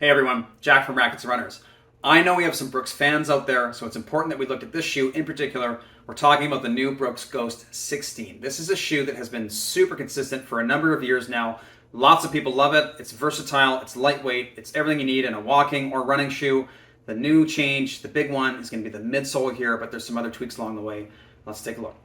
Hey everyone, Jack from Rackets Runners. I know we have some Brooks fans out there, so it's important that we look at this shoe in particular. We're talking about the new Brooks Ghost16. This is a shoe that has been super consistent for a number of years now. Lots of people love it. It's versatile, it's lightweight, it's everything you need in a walking or running shoe. The new change, the big one, is going to be the midsole here, but there's some other tweaks along the way. Let's take a look.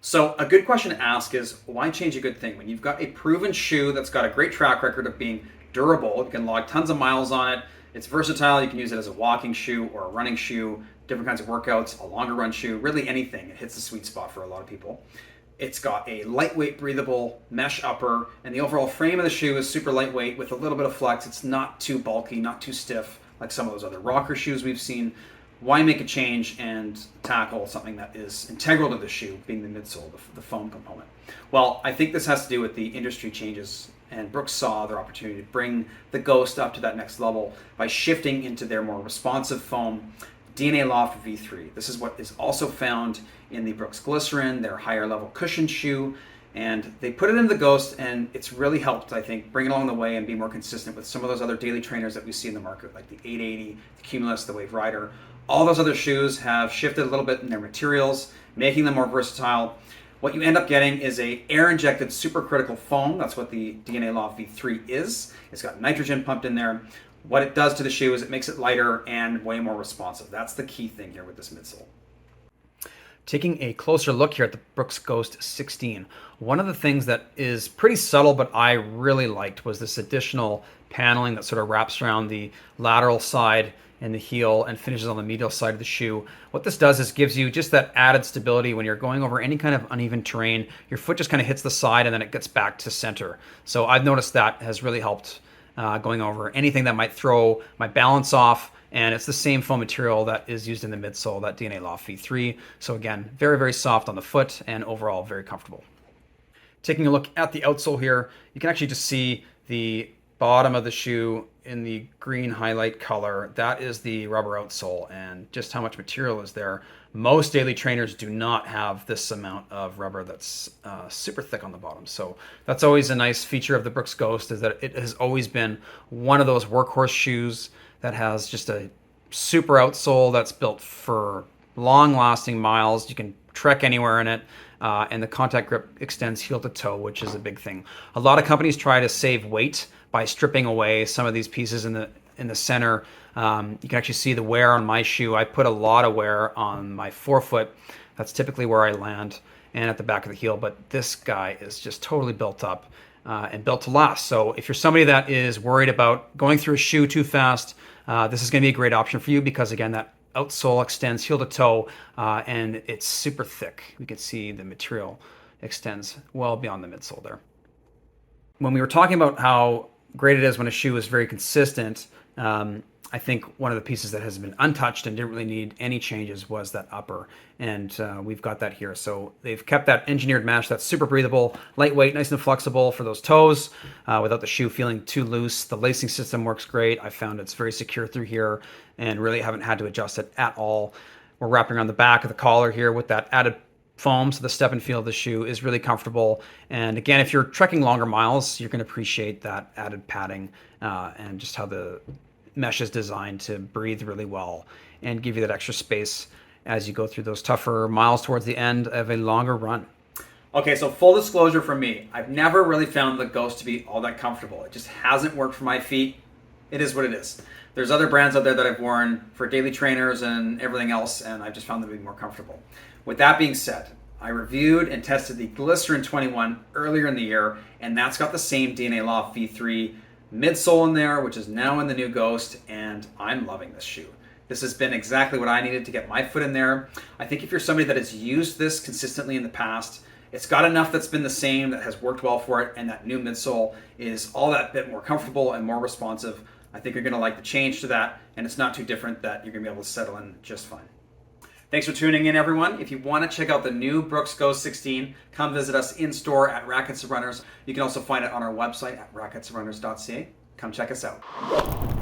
So a good question to ask is, why change a good thing? When you've got a proven shoe that's got a great track record of being durable, you can log tons of miles on it, it's versatile, you can use it as a walking shoe or a running shoe, different kinds of workouts, a longer run shoe, really anything. It hits the sweet spot for a lot of people. It's got a lightweight, breathable mesh upper, and the overall frame of the shoe is super lightweight with a little bit of flex. It's not too bulky, not too stiff like some of those other rocker shoes we've seen. Why make a change and tackle something that is integral to the shoe, being the midsole, the foam component? Well, I think this has to do with the industry changes, and Brooks saw their opportunity to bring the Ghost up to that next level by shifting into their more responsive foam DNA Loft V3. This is what is also found in the Brooks Glycerin, their higher level cushion shoe, and they put it into the Ghost, and it's really helped, I think, bring it along the way and be more consistent with some of those other daily trainers that we see in the market, like the 880, the Cumulus, the Wave Rider. All those other shoes have shifted a little bit in their materials, making them more versatile. What you end up getting is a air-injected supercritical foam. That's what the DNA Loft V3 is. It's got nitrogen pumped in there. What it does to the shoe is it makes it lighter and way more responsive. That's the key thing here with this midsole. Taking a closer look here at the Brooks Ghost16, one of the things that is pretty subtle but I really liked was this additional paneling that sort of wraps around the lateral side and the heel and finishes on the medial side of the shoe. What this does is gives you just that added stability when you're going over any kind of uneven terrain. Your foot just kind of hits the side and then it gets back to center. So I've noticed that has really helped going over anything that might throw my balance off. And it's the same foam material that is used in the midsole, that DNA Loft V3. So again, very, very soft on the foot and overall very comfortable. Taking a look at the outsole here, you can actually just see the bottom of the shoe in the green highlight color. That is the rubber outsole, and just how much material is there. Most daily trainers do not have this amount of rubber that's super thick on the bottom. So that's always a nice feature of the Brooks Ghost, is that it has always been one of those workhorse shoes that has just a super outsole that's built for long lasting miles. You can trek anywhere in it. And the contact grip extends heel to toe, which is a big thing. A lot of companies try to save weight by stripping away some of these pieces in the center. You can actually see the wear on my shoe. I put a lot of wear on my forefoot. That's typically where I land, and at the back of the heel. But this guy is just totally built up and built to last. So if you're somebody that is worried about going through a shoe too fast, this is going to be a great option for you, because again, that outsole extends heel to toe, and it's super thick. We can see the material extends well beyond the midsole there. When we were talking about how great it is when a shoe is very consistent, I think one of the pieces that has been untouched and didn't really need any changes was that upper, and we've got that here. So they've kept that engineered mesh that's super breathable, lightweight, nice and flexible for those toes without the shoe feeling too loose. The lacing system works great. I found it's very secure through here and really haven't had to adjust it at all. We're wrapping around the back of the collar here with that added foam, so the step and feel of the shoe is really comfortable. And again, if you're trekking longer miles, you're going to appreciate that added padding and just how the mesh is designed to breathe really well and give you that extra space as you go through those tougher miles towards the end of a longer run. Okay, so full disclosure from me, I've never really found the Ghost to be all that comfortable. It just hasn't worked for my feet. It is what it is. There's other brands out there that I've worn for daily trainers and everything else, and I've just found them to be more comfortable. With that being said, I reviewed and tested the Glycerin 21 earlier in the year, and that's got the same DNA Loft V3 midsole in there, which is now in the new Ghost, and I'm loving this shoe. This has been exactly what I needed to get my foot in there. I think if you're somebody that has used this consistently in the past, it's got enough that's been the same, that has worked well for it, and that new midsole is all that bit more comfortable and more responsive. I think you're going to like the change to that, and it's not too different, that you're going to be able to settle in just fine. Thanks for tuning in, everyone. If you want to check out the new Brooks Ghost16, come visit us in store at Rackets Runners. You can also find it on our website at racketsrunners.ca. Come check us out.